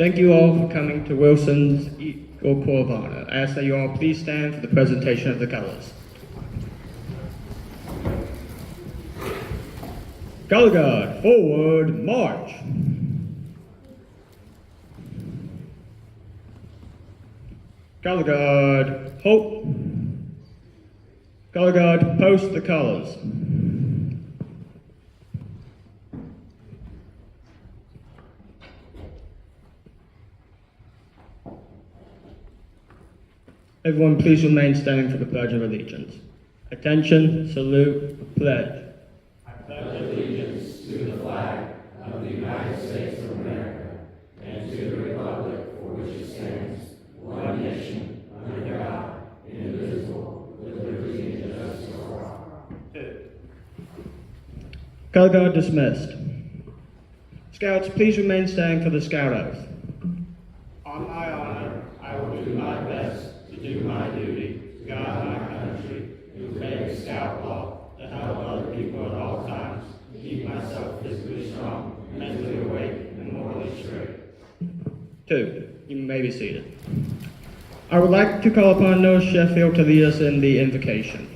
Thank you all for coming to Wilson's Eagle Corps of Honor. I ask that you all please stand for the presentation of the colors. Color Guard, forward, march. Color Guard, halt. Color Guard, post the colors. Everyone please remain standing for the Pledge of Allegiance. Attention, salute, pledge. I pledge allegiance to the flag of the United States of America and to the republic for which it stands, one nation, under God, indivisible, with liberty and justice for all. Color Guard dismissed. Scouts, please remain standing for the Scout Oath. On my honor, I will do my best to do my duty to God and my country, and obey the Scout law, to help other people at all times, keep myself physically strong, mentally awake, and morally straight. 2. You may be seated. I would like to call upon Noah Sheffield to lead us in the invocation.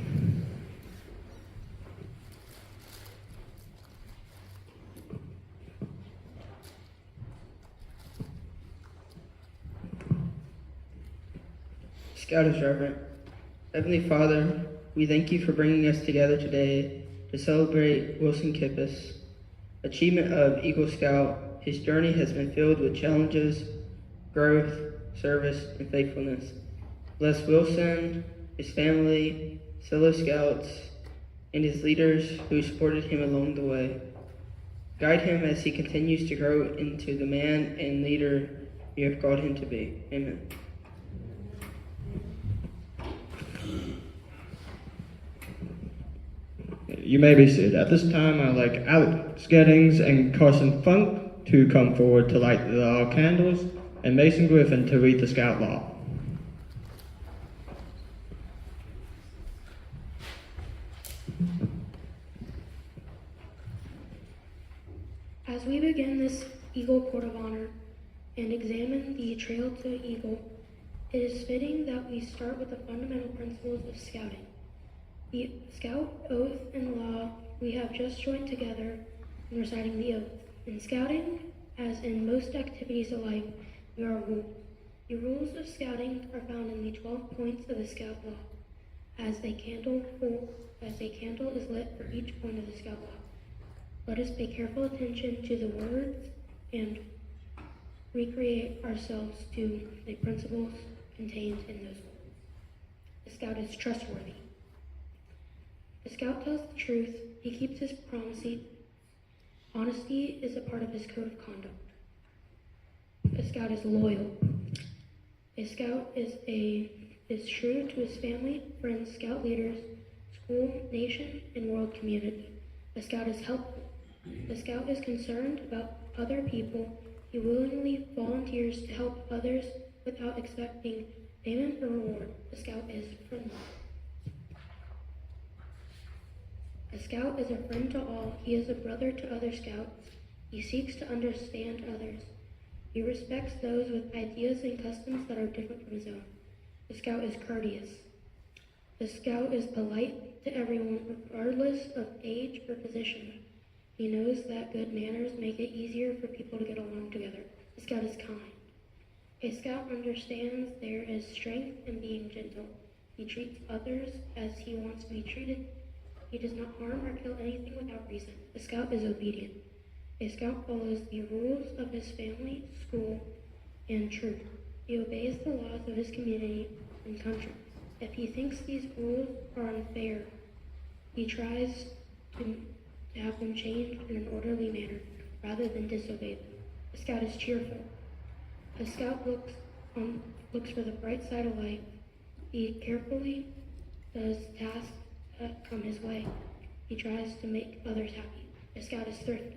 Scout is reverent. Heavenly Father, we thank you for bringing us together today to celebrate Wilson Kippes' achievement of Eagle Scout. His journey has been filled with challenges, growth, service, and faithfulness. Bless Wilson, his family, fellow Scouts, and his leaders who supported him along the way. Guide him as he continues to grow into the man and leader you have called him to be. Amen. You may be seated. At this time, I'd like Alex Gettings and Carson Funk to come forward to light the candles, and Mason Griffin to read the Scout Law. As we begin this Eagle Court of Honor and examine the Trail to Eagle, it is fitting that we start with the fundamental principles of scouting. The Scout Oath and Law we have just joined together in reciting the oath. In scouting, as in most activities of life, there are rules. The rules of scouting are found in the 12 points of the Scout Law, as a candle is lit for each point of the Scout Law. Let us pay careful attention to the words and recreate ourselves to the principles contained in those words. The Scout is trustworthy. The Scout tells the truth. He keeps his promises. Honesty is a part of his code of conduct. A Scout is loyal. A Scout is true to his family, friends, Scout leaders, school, nation, and world community. A Scout is helpful. The Scout is concerned about other people. He willingly volunteers to help others without expecting payment or reward. The Scout is friendly. A Scout is a friend to all. He is a brother to other Scouts. He seeks to understand others. He respects those with ideas and customs that are different from his own. The Scout is courteous. The Scout is polite to everyone, regardless of age or position. He knows that good manners make it easier for people to get along together. The Scout is kind. A Scout understands there is strength in being gentle. He treats others as he wants to be treated. He does not harm or kill anything without reason. A Scout is obedient. A Scout follows the rules of his family, school, and troop. He obeys the laws of his community and country. If he thinks these rules are unfair, he tries to have them changed in an orderly manner rather than disobey them. A Scout is cheerful. A Scout looks for the bright side of life. He carefully does tasks that come his way. He tries to make others happy. A Scout is thrifty.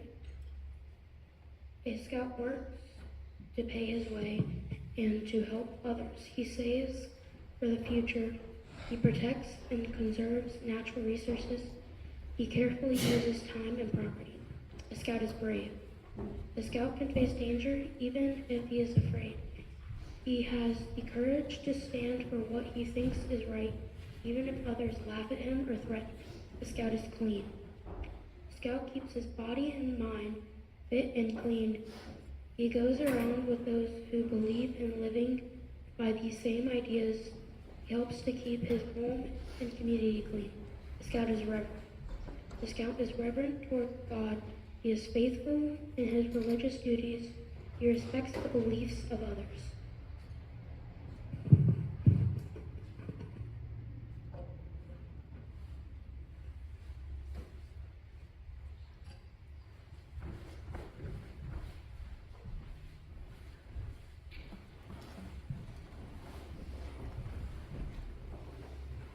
A Scout works to pay his way and to help others. He saves for the future. He protects and conserves natural resources. He carefully uses time and property. A Scout is brave. The scout can face danger even if he is afraid. He has the courage to stand for what he thinks is right, even if others laugh at him or threaten. The scout is clean. The scout keeps his body and mind fit and clean. He goes around with those who believe in living by these same ideas. He helps to keep his home and community clean. The scout is reverent. The scout is reverent toward God. He is faithful in his religious duties. He respects the beliefs of others.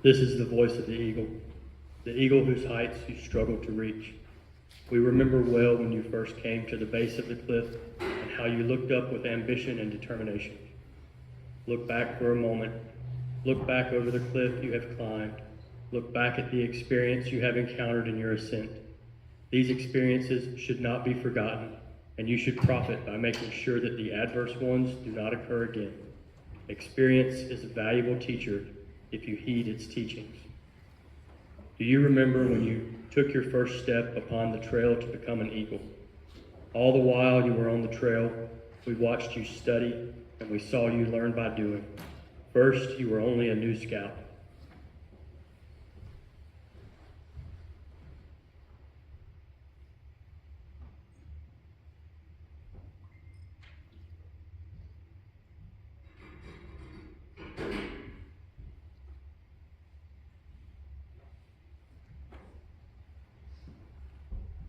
This is the voice of the eagle whose heights you struggled to reach. We remember well when you first came to the base of the cliff and how you looked up with ambition and determination. Look back for a moment. Look back over the cliff you have climbed. Look back at the experience you have encountered in your ascent. These experiences should not be forgotten, and you should profit by making sure that the adverse ones do not occur again. Experience is a valuable teacher if you heed its teachings. Do you remember when you took your first step upon the trail to become an eagle? All the while you were on the trail, we watched you study and we saw you learn by doing. First, you were only a new scout.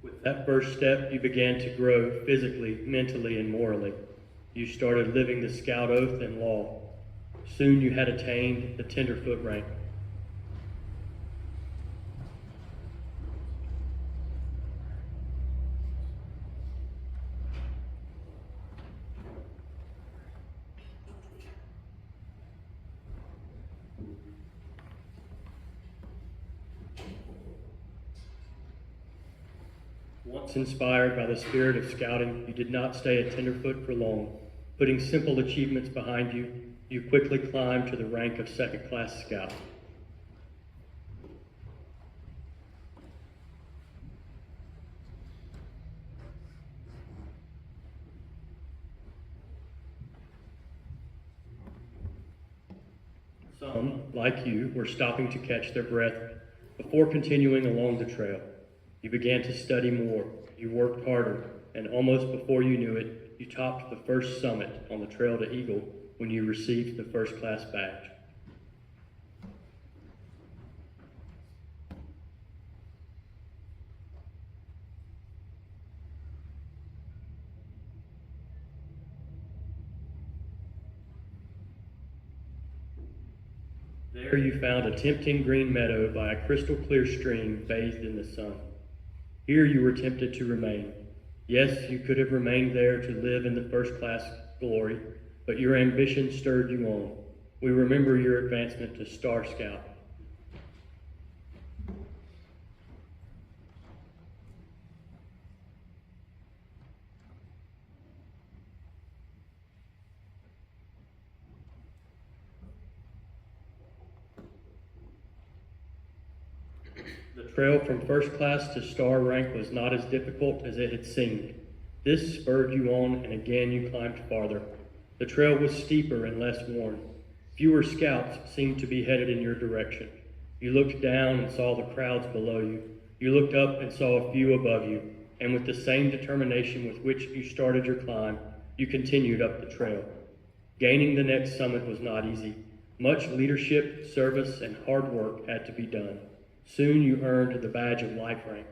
With that first step, you began to grow physically, mentally, and morally. You started living the scout oath and law. Soon you had attained the tenderfoot rank. Once inspired by the spirit of scouting, you did not stay a tenderfoot for long. Putting simple achievements behind you, you quickly climbed to the rank of second-class scout. Some, like you, were stopping to catch their breath before continuing along the trail. You began to study more, you worked harder, and almost before you knew it, you topped the first summit on the trail to Eagle when you received the first-class badge. There you found a tempting green meadow by a crystal-clear stream bathed in the sun. Here you were tempted to remain. Yes, you could have remained there to live in the first-class glory, but your ambition stirred you on. We remember your advancement to Star Scout. The trail from first class to star rank was not as difficult as it had seemed. This spurred you on, and again you climbed farther. The trail was steeper and less worn. Fewer scouts seemed to be headed in your direction. You looked down and saw the crowds below you. You looked up and saw a few above you, and with the same determination with which you started your climb, you continued up the trail. Gaining the next summit was not easy. Much leadership, service, and hard work had to be done. Soon you earned the badge of life rank.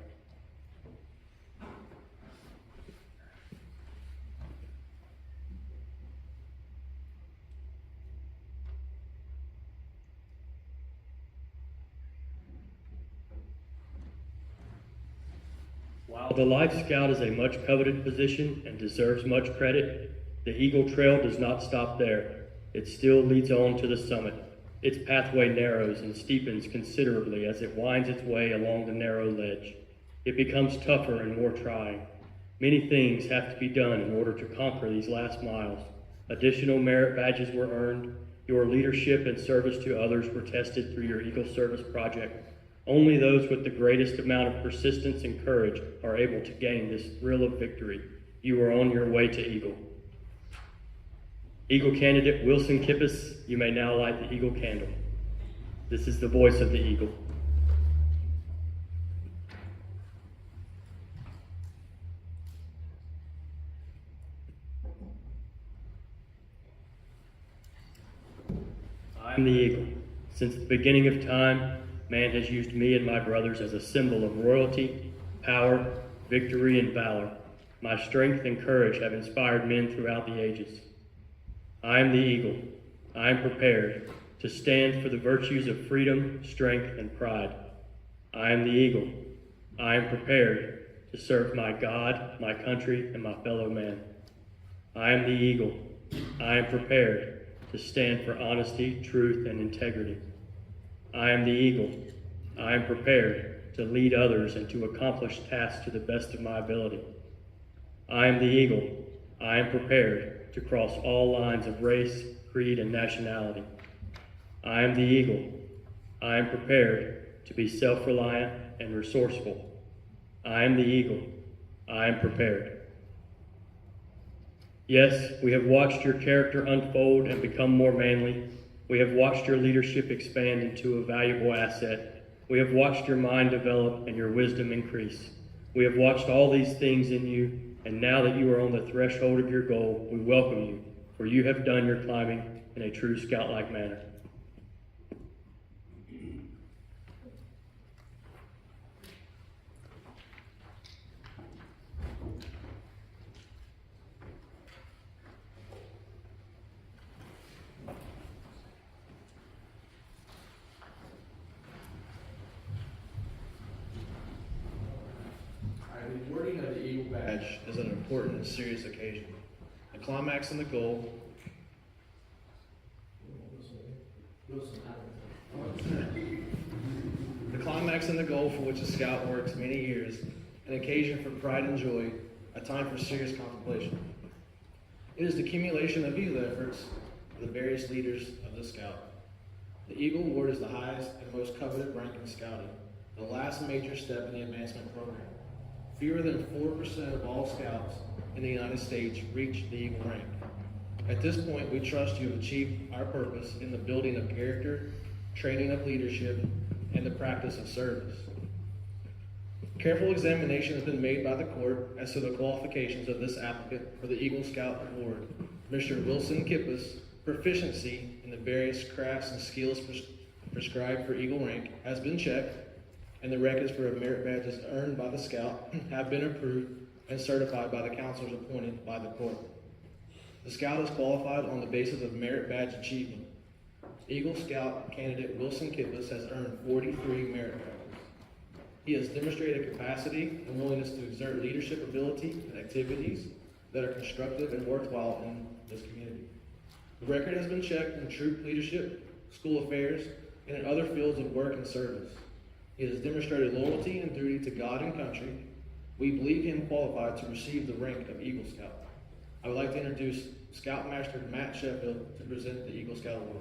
While the Life Scout is a much coveted position and deserves much credit, the Eagle Trail does not stop there. It still leads on to the summit. Its pathway narrows and steepens considerably as it winds its way along the narrow ledge. It becomes tougher and more trying. Many things have to be done in order to conquer these last miles. Additional merit badges were earned. Your leadership and service to others were tested through your Eagle Service Project. Only those with the greatest amount of persistence and courage are able to gain this thrill of victory. You are on your way to Eagle. Eagle candidate Wilson Kippes, you may now light the Eagle candle. This is the voice of the Eagle. I am the Eagle. Since the beginning of time, man has used me and my brothers as a symbol of royalty, power, victory, and valor. My strength and courage have inspired men throughout the ages. I am the Eagle. I am prepared to stand for the virtues of freedom, strength, and pride. I am the Eagle. I am prepared to serve my God, my country, and my fellow man. I am the Eagle. I am prepared to stand for honesty, truth, and integrity. I am the Eagle. I am prepared to lead others and to accomplish tasks to the best of my ability. I am the Eagle. I am prepared to cross all lines of race, creed, and nationality. I am the Eagle. I am prepared to be self-reliant and resourceful. I am the Eagle. I am prepared. Yes, we have watched your character unfold and become more manly. We have watched your leadership expand into a valuable asset. We have watched your mind develop and your wisdom increase. We have watched all these things in you, and now that you are on the threshold of your goal, we welcome you, for you have done your climbing in a true scout-like manner. The awarding of the Eagle Badge is an important and serious occasion. The climax and the goal. The climax and the goal for which a scout works many years, an occasion for pride and joy, a time for serious contemplation. It is the accumulation of these efforts of the various leaders of the scout. The Eagle Award is the highest and most coveted rank in scouting, the last major step in the advancement program. Fewer than 4% of all scouts in the United States reach the Eagle rank. At this point, we trust you have achieved our purpose in the building of character, training of leadership, and the practice of service. Careful examination has been made by the court as to the qualifications of this applicant for the Eagle Scout Award. Mr. Wilson Kippes' proficiency in the various crafts and skills prescribed for Eagle rank has been checked, and the records for merit badges earned by the scout have been approved and certified by the counselors appointed by the court. The scout is qualified on the basis of merit badge achievement. Eagle Scout candidate Wilson Kippes has earned 43 merit badges. He has demonstrated capacity and willingness to exert leadership ability and activities that are constructive and worthwhile in this community. The record has been checked in troop leadership, school affairs, and in other fields of work and service. He has demonstrated loyalty and duty to God and country. We believe him qualified to receive the rank of Eagle Scout. I would like to introduce Scoutmaster Matt Sheffield to present the Eagle Scout Award.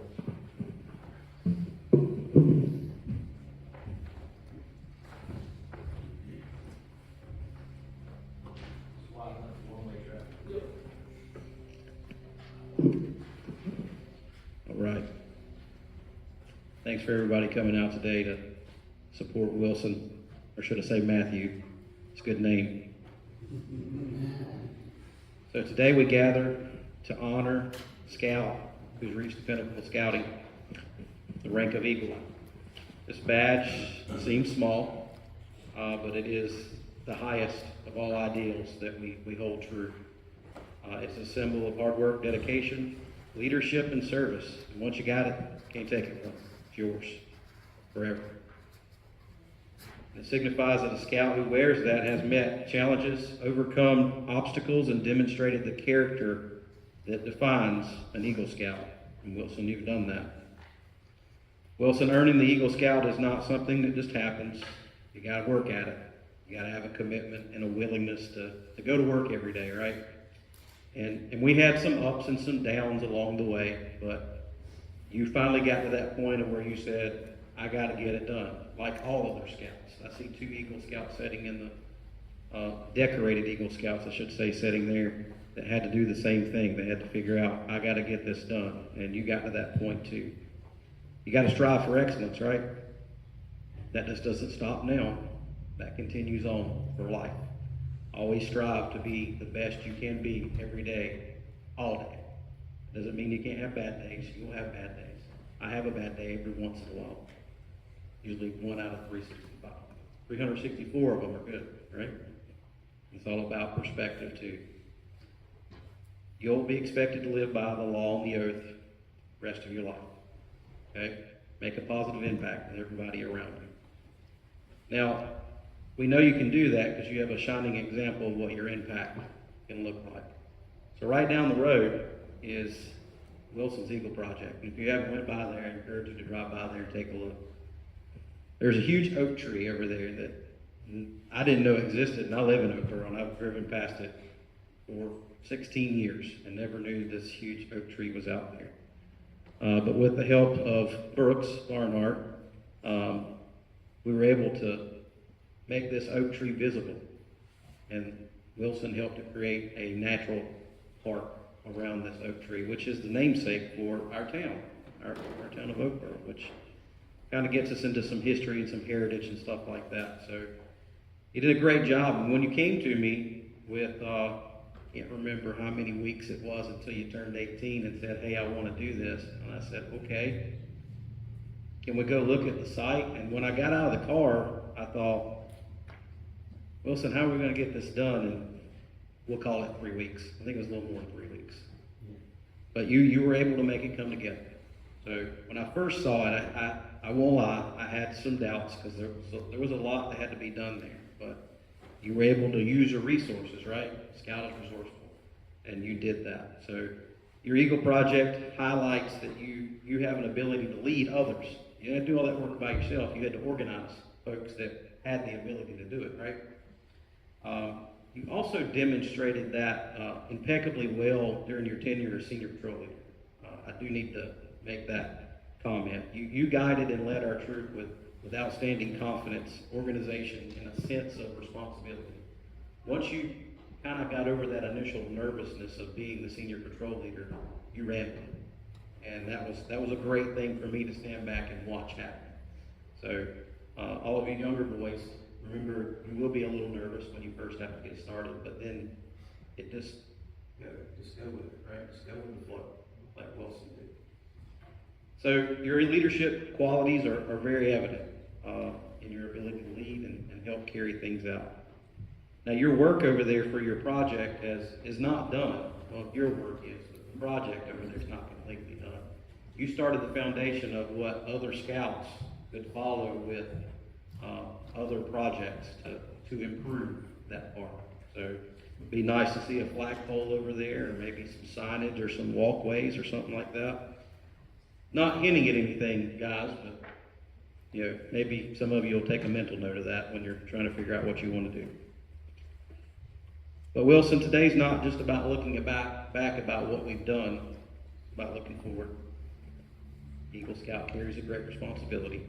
All right. Thanks for everybody coming out today to support Wilson, or should I say Matthew? It's a good name. So today we gather to honor a scout who's reached the pinnacle of scouting, the rank of Eagle. This badge seems small, but it is the highest of all ideals that we hold true. It's a symbol of hard work, dedication, leadership, and service. And once you got it, can't take it from you. It's yours forever. It signifies that a scout who wears that has met challenges, overcome obstacles, and demonstrated the character that defines an Eagle Scout. And Wilson, you've done that. Wilson, earning the Eagle Scout is not something that just happens. You got to work at it. You got to have a commitment and a willingness to go to work every day, right? And we had some ups and some downs along the way, but you finally got to that point of where you said, I got to get it done, like all other scouts. I see 2 Eagle Scouts sitting in the decorated Eagle Scouts, I should say, sitting there that had to do the same thing. They had to figure out, I got to get this done, and you got to that point too. You got to strive for excellence, right? That just doesn't stop now. That continues on for life. Always strive to be the best you can be every day, all day. Doesn't mean you can't have bad days. You'll have bad days. I have a bad day every once in a while. Usually 1 out of 365. 364 of them are good, right? It's all about perspective too. You'll be expected to live by the law and the oath the rest of your life. Okay? Make a positive impact with everybody around you. Now, we know you can do that because you have a shining example of what your impact can look like. So right down the road is Wilson's Eagle Project. If you haven't went by there, I encourage you to drive by there and take a look. There's a huge oak tree over there that I didn't know existed, and I live in Oakboro, and I've driven past it for 16 years and never knew this huge oak tree was out there. But with the help of Brooks Barnhart, we were able to make this oak tree visible. And Wilson helped to create a natural park around this oak tree, which is the namesake for our town, our town of Oakboro, which kind of gets us into some history and some heritage and stuff like that. So you did a great job. And when you came to me with, can't remember how many weeks it was until you turned 18 and said, hey, I want to do this. And I said, okay, can we go look at the site? And when I got out of the car, I thought, Wilson, how are we going to get this done? And we'll call it 3 weeks. I think it was a little more than 3 weeks. But you were able to make it come together. So when I first saw it, I won't lie, I had some doubts because there was a lot that had to be done there. But you were able to use your resources, right? Scout is resourceful, and you did that. So your Eagle Project highlights that you have an ability to lead others. You didn't do all that work by yourself. You had to organize folks that had the ability to do it, right? You also demonstrated that impeccably well during your tenure as senior patrol leader. I do need to make that comment. You guided and led our troop with outstanding confidence, organization, and a sense of responsibility. Once you kind of got over that initial nervousness of being the senior patrol leader, you ran with it. And that was a great thing for me to stand back and watch happen. So all of you younger boys, remember you will be a little nervous when you first have to get started, but then it just go with it, right? Just go with the flow, like Wilson did. So your leadership qualities are very evident in your ability to lead and help carry things out. Now your work over there for your project is not done. Well, your work is, but the project over there is not completely done. You started the foundation of what other scouts could follow with other projects to improve that park. So it'd be nice to see a flagpole over there, or maybe some signage or some walkways or something like that. Not hinting at anything, guys, but maybe some of you will take a mental note of that when you're trying to figure out what you want to do. But Wilson, today's not just about looking back about what we've done, it's about looking forward. Eagle Scout carries a great responsibility.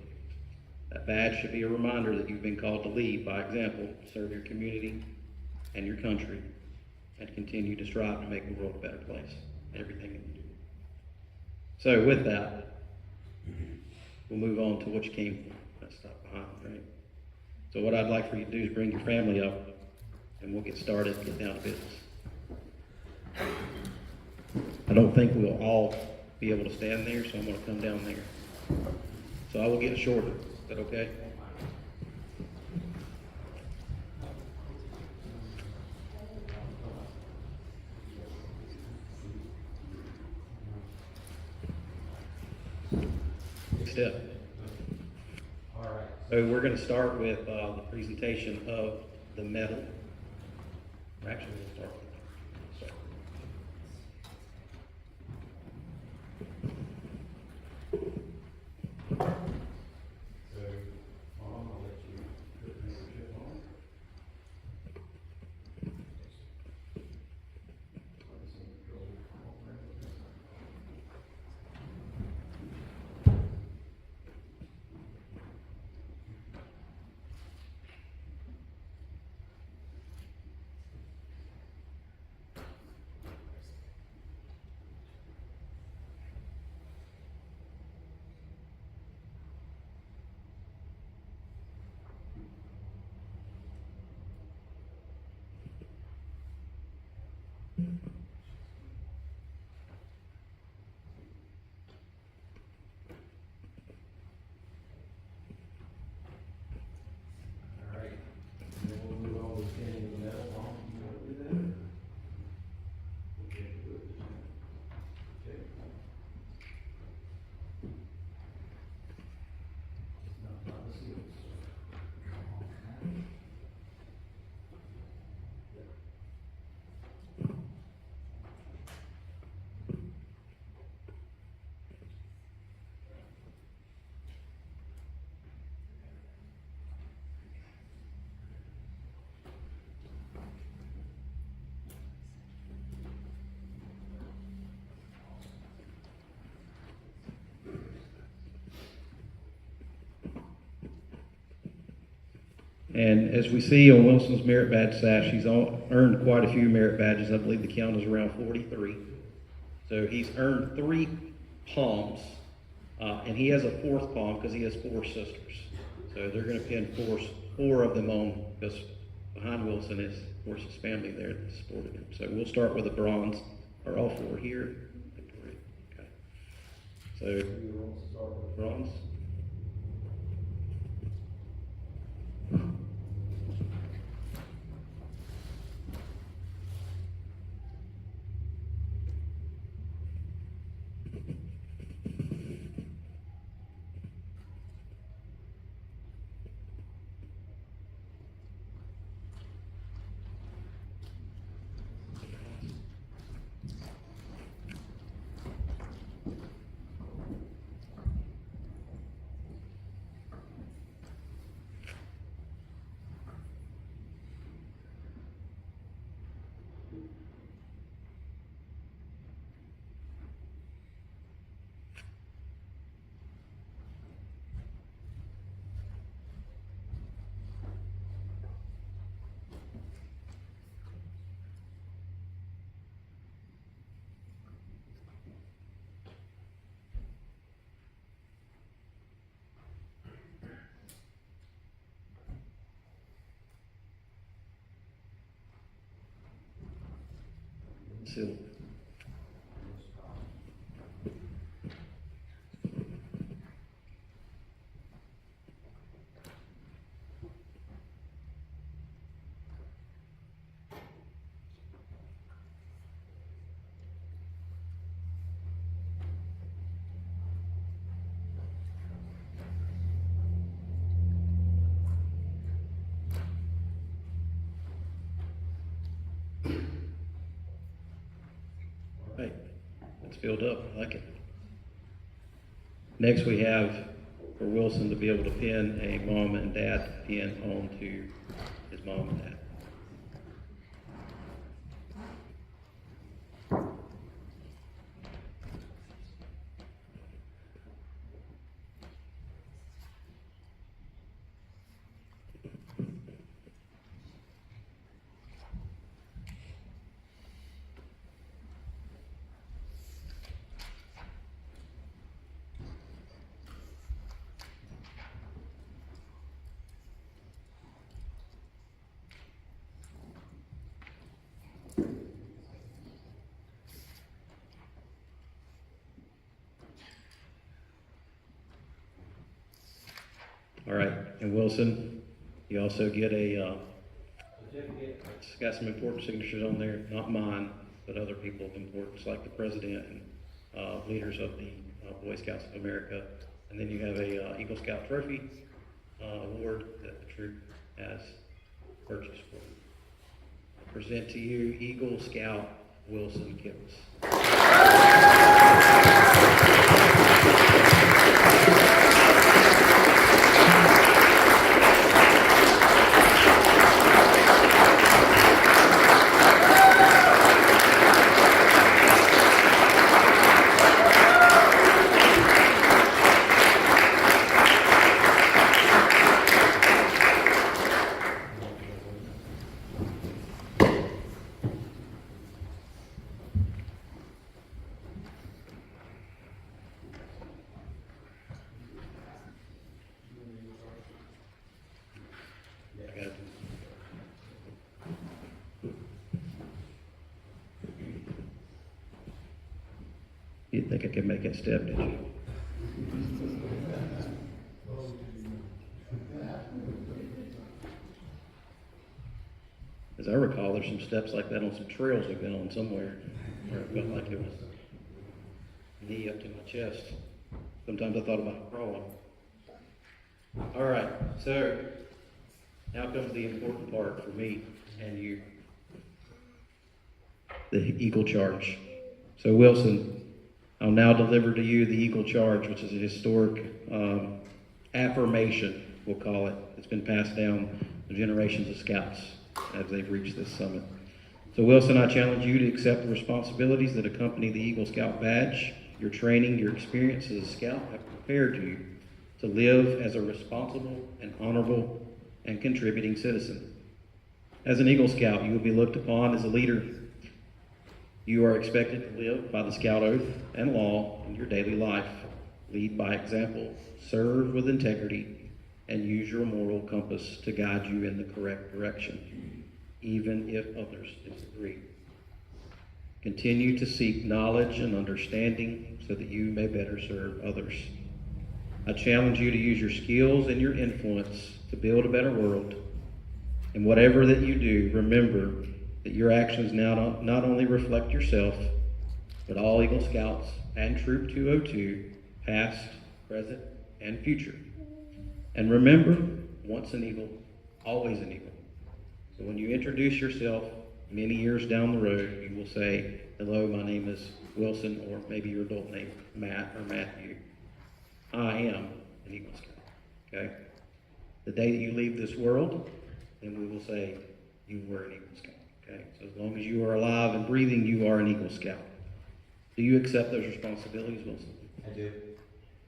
That badge should be a reminder that you've been called to lead by example, serve your community and your country, and continue to strive to make the world a better place. Everything that you do. So with that, we'll move on to what you came for. That stuff behind, right? So what I'd like for you to do is bring your family up, and we'll get started and get down to business. I don't think we'll all be able to stand there, so I'm going to come down there. So I will get shorter. Is that okay? Step. All right. So we're going to start with the presentation of the medal. Actually, we'll start with that. So, Mom, I'll let you put the membership on. All right. And then we'll move on to pinning the medal. Mom, you want to do that? Okay. Not the seals. And as we see on Wilson's merit badge sash, he's earned quite a few merit badges. I believe the count is around 43. So he's earned 3 palms, and he has a 4th palm because he has 4 sisters. So they're going to pin 4 of them on, because behind Wilson is, of course, his family there that supported him. So we'll start with the bronze. Are all 4 here? Okay. So bronze. Silver. Right, it's filled up. I like it. Next, we have for Wilson to be able to pin a mom and dad pin onto his mom and dad. All right, and Wilson, you also get a certificate. It's got some important signatures on there, not mine, but other people of importance, like the president and leaders of the Boy Scouts of America. And then you have a Eagle Scout trophy award that the troop has purchased for you. I present to you Eagle Scout Wilson Kippes. You didn't think I could make that step, did you? As I recall, there's some steps like that on some trails we've been on somewhere, where it felt like it was knee up to my chest. Sometimes I thought about crawling. All right, so now comes the important part for me and you. The Eagle Charge. So Wilson, I'll now deliver to you the Eagle Charge, which is a historic affirmation, we'll call it. It's been passed down to generations of scouts as they've reached this summit. So Wilson, I challenge you to accept the responsibilities that accompany the Eagle Scout badge. Your training, your experience as a scout have prepared you to live as a responsible and honorable and contributing citizen. As an Eagle Scout, you will be looked upon as a leader. You are expected to live by the Scout oath and law in your daily life. Lead by example, serve with integrity, and use your moral compass to guide you in the correct direction, even if others disagree. Continue to seek knowledge and understanding so that you may better serve others. I challenge you to use your skills and your influence to build a better world. And whatever that you do, remember that your actions now not only reflect yourself, but all Eagle Scouts and Troop 202, past, present, and future. And remember, once an Eagle, always an Eagle. So when you introduce yourself many years down the road, you will say, hello, my name is Wilson, or maybe your adult name, Matt or Matthew. I am an Eagle Scout, okay? The day that you leave this world, then we will say, you were an Eagle Scout, okay? So as long as you are alive and breathing, you are an Eagle Scout. Do you accept those responsibilities, Wilson? I do.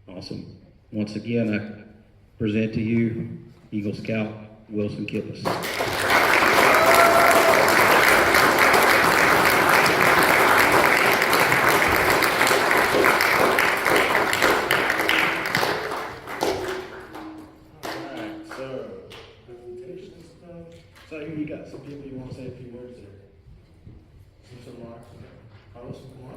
Awesome. Once again, I present to you Eagle Scout Wilson Kippes. So you got some people you want to say a few words there. Some remarks. Carlos, come on.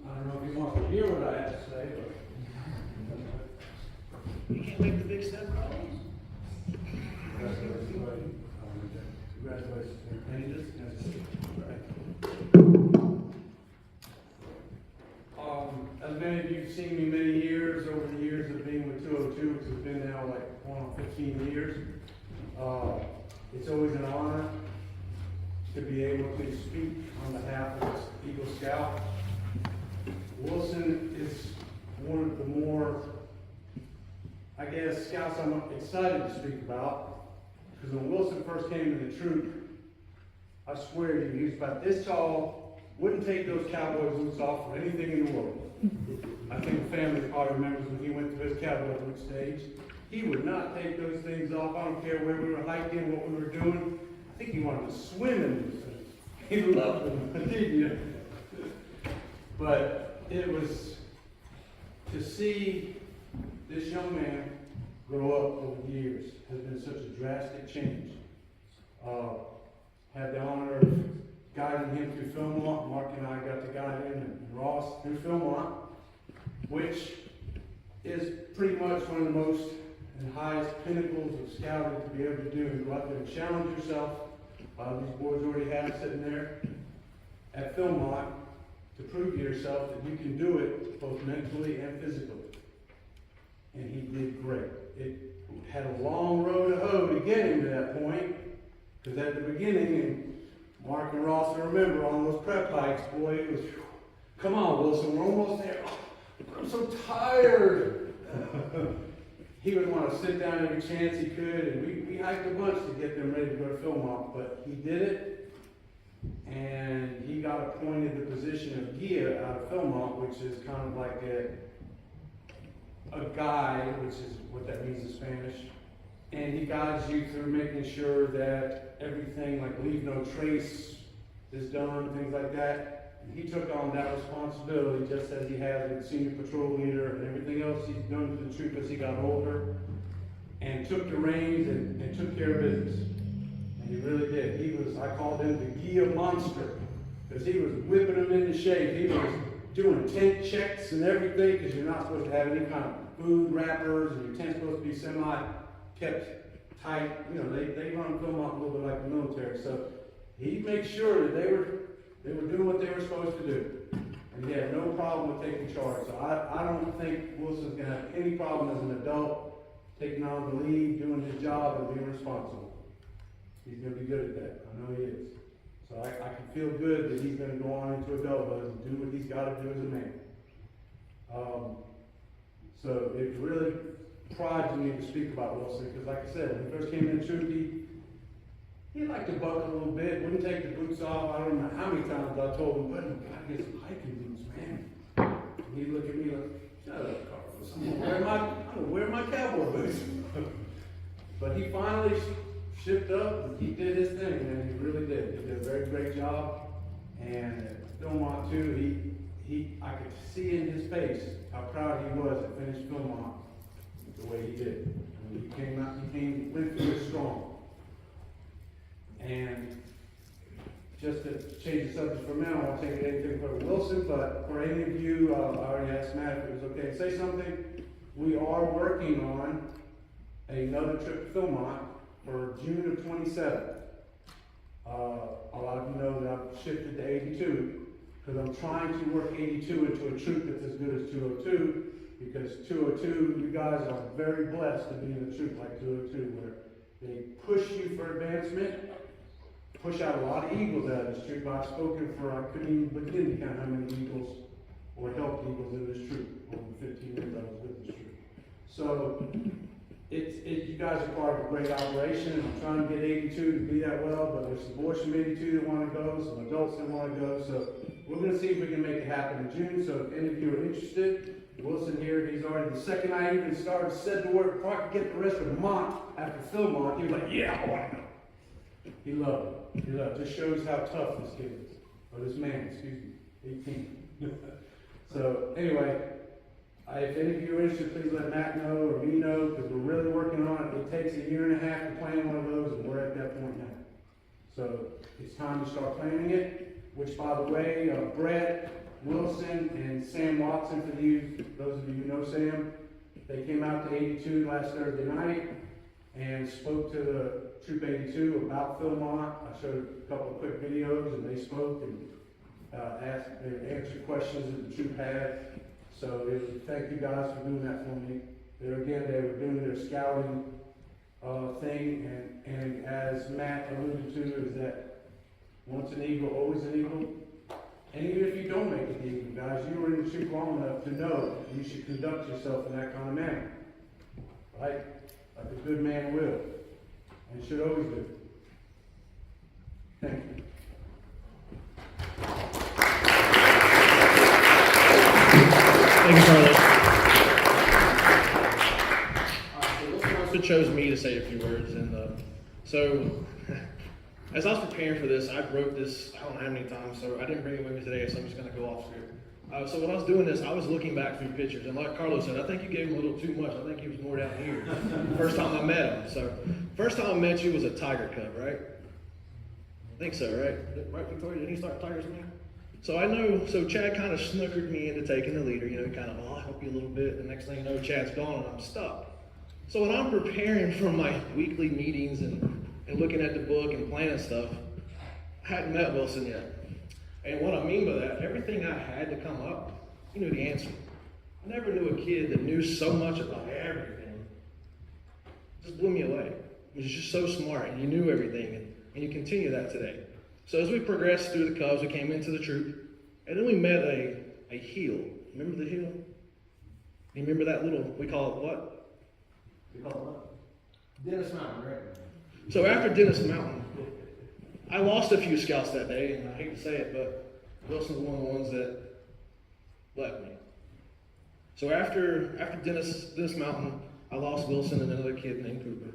I don't know if you want to hear what I have to say, but You can't make the big step, Carlos. congratulations, buddy. Congratulations. And you just, As many of you have seen me many years, over the years of being with 202, which has been now like going on 15 years, it's always an honor to be able to speak on behalf of Eagle Scout. Wilson is one of the more, I guess, scouts I'm excited to speak about, because when Wilson first came to the troop, I swear to you, he was about this tall, wouldn't take those cowboy boots off for anything in the world. I think the family probably remembers when he went to his cowboy boot stage. He would not take those things off. I don't care where we were hiking, what we were doing. I think he wanted to swim in these things. He loved them, didn't you? But it was to see this young man grow up over the years has been such a drastic change. Had the honor of guiding him through Philmont. Mark and I got to guide him and Ross through Philmont, which is pretty much one of the most and highest pinnacles of scouting to be able to do and go out there and challenge yourself. These boys already have sitting there at Philmont to prove to yourself that you can do it both mentally and physically. And he did great. It had a long road to hoe to get him to that point, because at the beginning, and Mark and Ross will remember on those prep hikes, boy, it was, come on, Wilson, we're almost there. Oh, I'm so tired. He would want to sit down every chance he could, and we hiked a bunch to get them ready to go to Philmont, but he did it, and he got appointed the position of guia out of Philmont, which is kind of like a guide, which is what that means in Spanish. And he guides you through making sure that everything, like leave no trace, is done, things like that. And he took on that responsibility just as he has with senior patrol leader and everything else he's done to the troop as he got older, and took the reins and took care of business. And he really did. I called him the gear monster, because he was whipping them into shape. He was doing tent checks and everything, because you're not supposed to have any kind of food wrappers, and your tent's supposed to be kept tight. You know, they run Philmont a little bit like the military, so he made sure that they were doing what they were supposed to do. And he had no problem with taking charge. So I don't think Wilson's gonna have any problem as an adult taking on the lead, doing his job, and being responsible. He's gonna be good at that. I know he is. So I can feel good that he's gonna go on into adulthood and do what he's gotta do as a man. So it really prides me to speak about Wilson, because like I said, when he first came in the troop, he liked to buckle a little bit, wouldn't take the boots off. I don't know how many times I told him, "Buddy, you gotta get some hiking boots, man." And he'd look at me like, "Shut up, Carlos. I'm gonna wear my cowboy boots." But he finally shipped up and he did his thing, and he really did. He did a very great job. And Philmont too, I could see in his face how proud he was to finish Philmont the way he did. I mean, he went through it strong. And just to change the subject for a minute, I won't take anything from Wilson, but for any of you, I already asked Matt if it was okay to say something. We are working on another trip to Philmont for June of 27. A lot of you know that I've shifted to 82, because I'm trying to work 82 into a troop that's as good as 202, because 202, you guys are very blessed to be in a troop like 202, where they push you for advancement, push out a lot of eagles out of this troop. I've spoken for, I couldn't even begin to count how many eagles or helped eagles in this troop over the 15 years I was with this troop. So, you guys are part of a great operation. I'm trying to get 82 to be that well, but there's some boys from 82 that want to go, some adults that want to go. So we're going to see if we can make it happen in June. So if any of you are interested, Wilson here, he's already, the second I even started, said the word, before I could get the rest of Mont after Philmont, he was like, "Yeah, I want to go." He loved it. He loved it. Just shows how tough this kid is. Or this man, excuse me, 18. So anyway, if any of you are interested, please let Matt know or me know, because we're really working on it. It takes a year and a half to plan one of those, and we're at that point now. So it's time to start planning it, which, by the way, Brett, Wilson, and Sam Watson, for those of you who know Sam, they came out to 82 last Thursday night and spoke to the Troop 82 about Philmont. I showed a couple of quick videos, and they spoke and answered questions that the troop had. So thank you guys for doing that for me. They were doing their scouting thing, and as Matt alluded to, is that once an eagle, always an eagle. And even if you don't make it the eagle, guys, you were in the troop long enough to know you should conduct yourself in that kind of manner, right? Like a good man will, and should always do. Thank you. Thank you, Carlos. So chose me to say a few words, and so as I was preparing for this, I wrote this I don't know how many times, so I didn't bring it with me today, so I'm just going to go off script. So when I was doing this, I was looking back through pictures, and like Carlos said, I think you gave him a little too much. I think he was more down here. First time I met him. So first time I met you was a tiger cub, right? I think so, right? Right, Victoria? Didn't he start tigers in there? So I know, so Chad kind of snookered me into taking the leader, kind of, I'll help you a little bit. The next thing you know, Chad's gone and I'm stuck. So when I'm preparing for my weekly meetings and looking at the book and planning stuff, I hadn't met Wilson yet. And what I mean by that, everything I had to come up, he knew the answer. I never knew a kid that knew so much about everything. It just blew me away. He was just so smart, and you knew everything, and you continue that today. So as we progressed through the Cubs, we came into the troop, and then we met a hill. Remember the hill? You remember that little, we call it what? We call it what? Dennis Mountain, right? So after Dennis Mountain, I lost a few scouts that day, and I hate to say it, but Wilson's one of the ones that left me. So after Dennis Mountain, I lost Wilson and another kid named Cooper.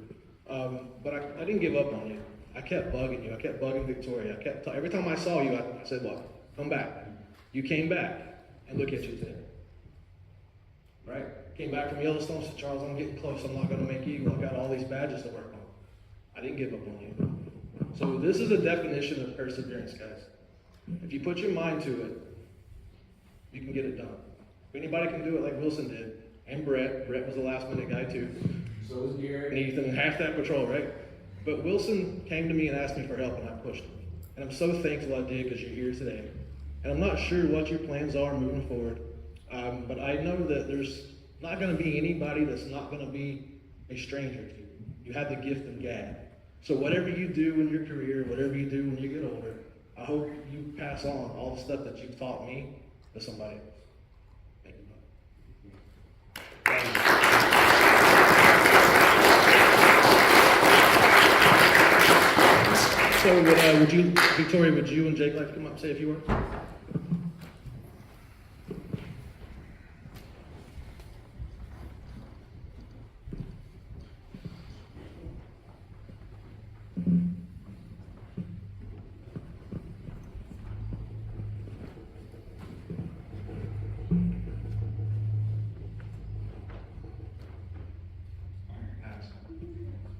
But I didn't give up on you. I kept bugging you. I kept bugging Victoria. Every time I saw you, I said, "What? Come back." You came back, and look at you today. Right? Came back from Yellowstone, said, "Charles, I'm getting close. I'm not going to make Eagle. I got all these badges to work on." I didn't give up on you. So this is a definition of perseverance, guys. If you put your mind to it, you can get it done. If anybody can do it like Wilson did, and Brett was the last minute guy too. So was Gary. And Ethan and half that patrol, right? But Wilson came to me and asked me for help, and I pushed him. And I'm so thankful I did because you're here today. And I'm not sure what your plans are moving forward, but I know that there's not going to be anybody that's not going to be a stranger to you. You have the gift of gab. So whatever you do in your career, whatever you do when you get older, I hope you pass on all the stuff that you've taught me to somebody else. Thank you. Thank you. So would you, Victoria, would you and Jake like to come up and say a few words?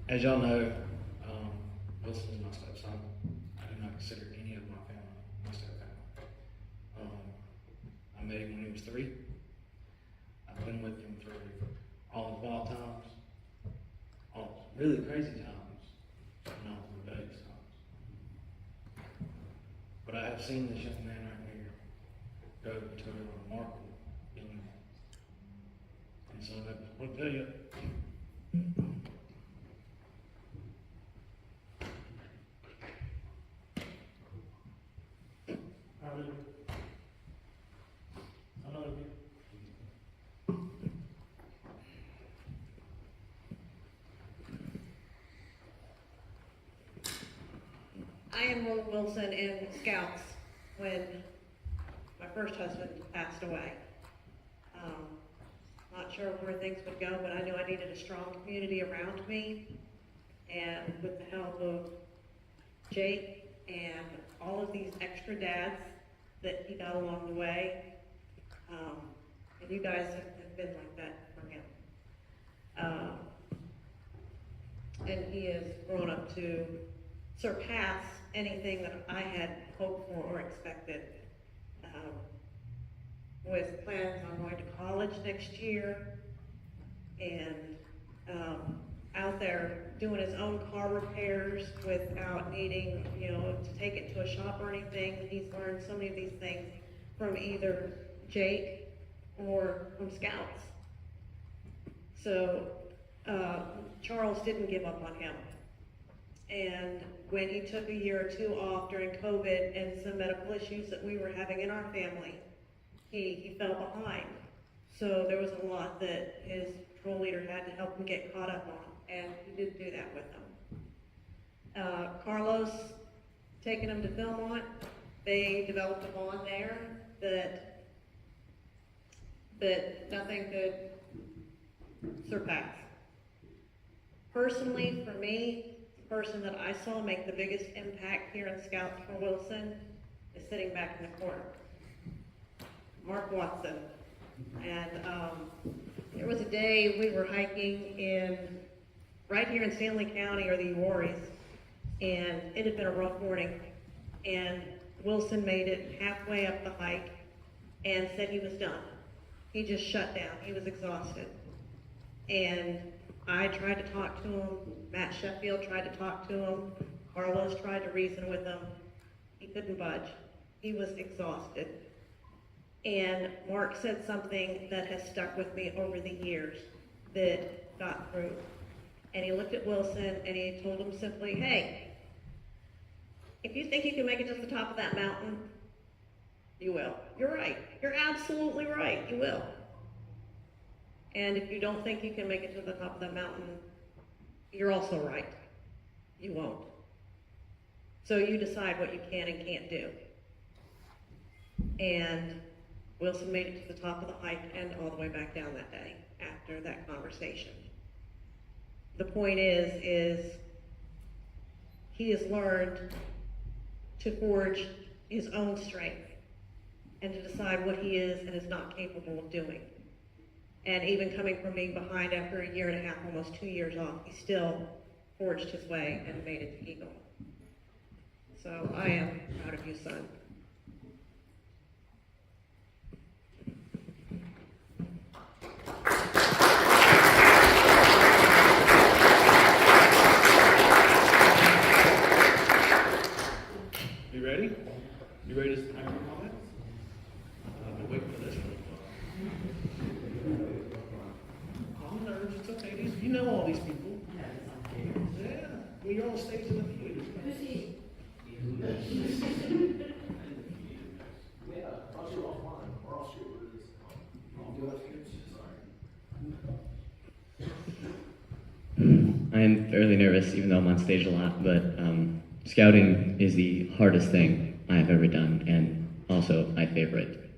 As y'all know, Wilson is my stepson. I do not consider any of my family my stepfamily. I met him when he was 3. I've been with him through all the wild times, all really crazy times, and all the rebellious times. But I have seen this young man right here go to a remarkable young man. And so I want to tell you, I enrolled Wilson in Scouts when my first husband passed away. Not sure where things would go, but I knew I needed a strong community around me. And with the help of Jake and all of these extra dads that he got along the way, and you guys have been like that for him. And he has grown up to surpass anything that I had hoped for or expected. With plans on going to college next year, and out there doing his own car repairs without needing, to take it to a shop or anything. He's learned so many of these things from either Jake or from Scouts. So Charles didn't give up on him. And when he took a year or 2 off during COVID and some medical issues that we were having in our family, he fell behind. So there was a lot that his patrol leader had to help him get caught up on, and he did do that with him. Carlos, taking him to Philmont, they developed a bond there that nothing could surpass. Personally, for me, the person that I saw make the biggest impact here in Scouts for Wilson is sitting back in the corner. Mark Watson. And there was a day we were hiking right here in Stanley County, or the Uwaris, and it had been a rough morning. And Wilson made it halfway up the hike and said he was done. He just shut down. He was exhausted. And I tried to talk to him. Matt Sheffield tried to talk to him. Carlos tried to reason with him. He couldn't budge. He was exhausted. And Mark said something that has stuck with me over the years that got through. And he looked at Wilson and he told him simply, hey, if you think you can make it to the top of that mountain, you will. You're right. You're absolutely right. You will. And if you don't think you can make it to the top of that mountain, you're also right. You won't. So you decide what you can and can't do. And Wilson made it to the top of the hike and all the way back down that day after that conversation. The point is he has learned to forge his own strength and to decide what he is and is not capable of doing. And even coming from being behind after a year and a half, almost 2 years off, he still forged his way and made it to Eagle. So I am proud of you, son. You ready? You ready to have your comments? I've been waiting for this one. Calm nerves, it's okay. You know all these people. Yeah, well, you're on stage in the theater. Yeah, I'll show offline, or I'll show where it is. I am fairly nervous, even though I'm on stage a lot, but scouting is the hardest thing I have ever done, and also my favorite.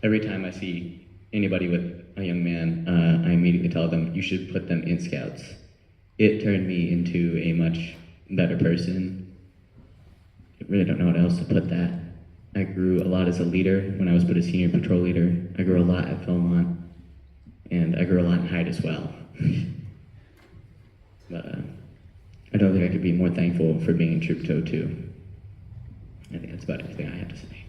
Every time I see anybody with a young man, I immediately tell them, you should put them in scouts. It turned me into a much better person. I really don't know how else to put that. I grew a lot as a leader when I was put as senior patrol leader. I grew a lot at Philmont, and I grew a lot in height as well. But I don't think I could be more thankful for being in Troop 202. I think that's about everything I have to say.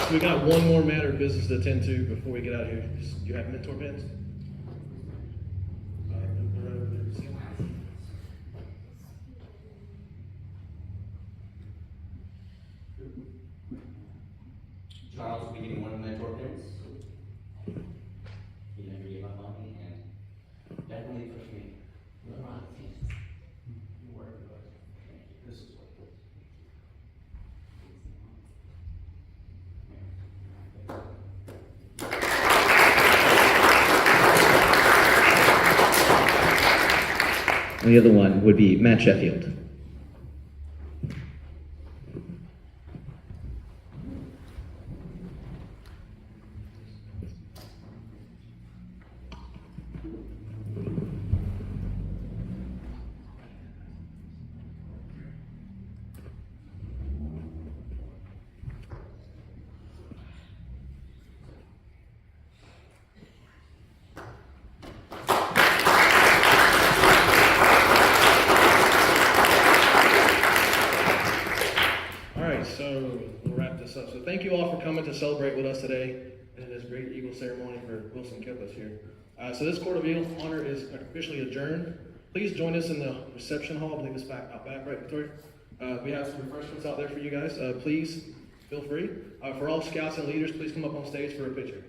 So we got one more matter of business to attend to before we get out of here. Do you have mentor pens? Charles will be getting one of the mentor pins. He never gave up on me and definitely pushed me. You worked with us. This is what it is. And the other one would be Matt Sheffield. So we'll wrap this up. So thank you all for coming to celebrate with us today in this great Eagle ceremony for Wilson Kippes here. So this Court of Eagle Honor is officially adjourned. Please join us in the reception hall. I believe it's out back, right, Victoria? We have some refreshments out there for you guys. Please feel free. For all scouts and leaders, please come up on stage for a picture.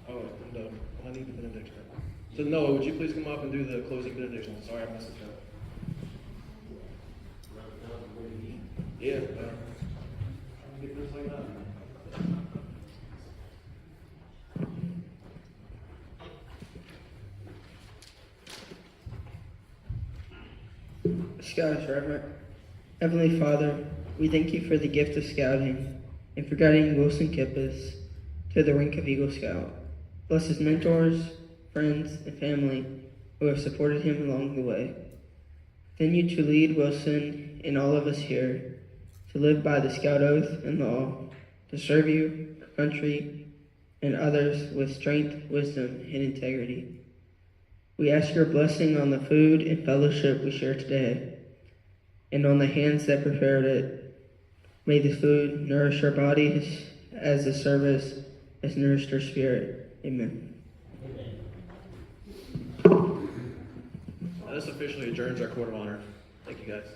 Oh, and I need the benediction. So Noah, would you please come up and do the closing benediction? Sorry, I messed it up. Yeah. Get this like that. Scouts Reverend. Heavenly Father, we thank you for the gift of scouting and for guiding Wilson Kippes to the rank of Eagle Scout. Bless his mentors, friends, and family who have supported him along the way. Continue to lead Wilson and all of us here to live by the Scout Oath and law, to serve you, country, and others with strength, wisdom, and integrity. We ask your blessing on the food and fellowship we share today, and on the hands that prepared it. May the food nourish our bodies as the service has nourished our spirit. Amen. This officially adjourns our Court of Honor. Thank you, guys.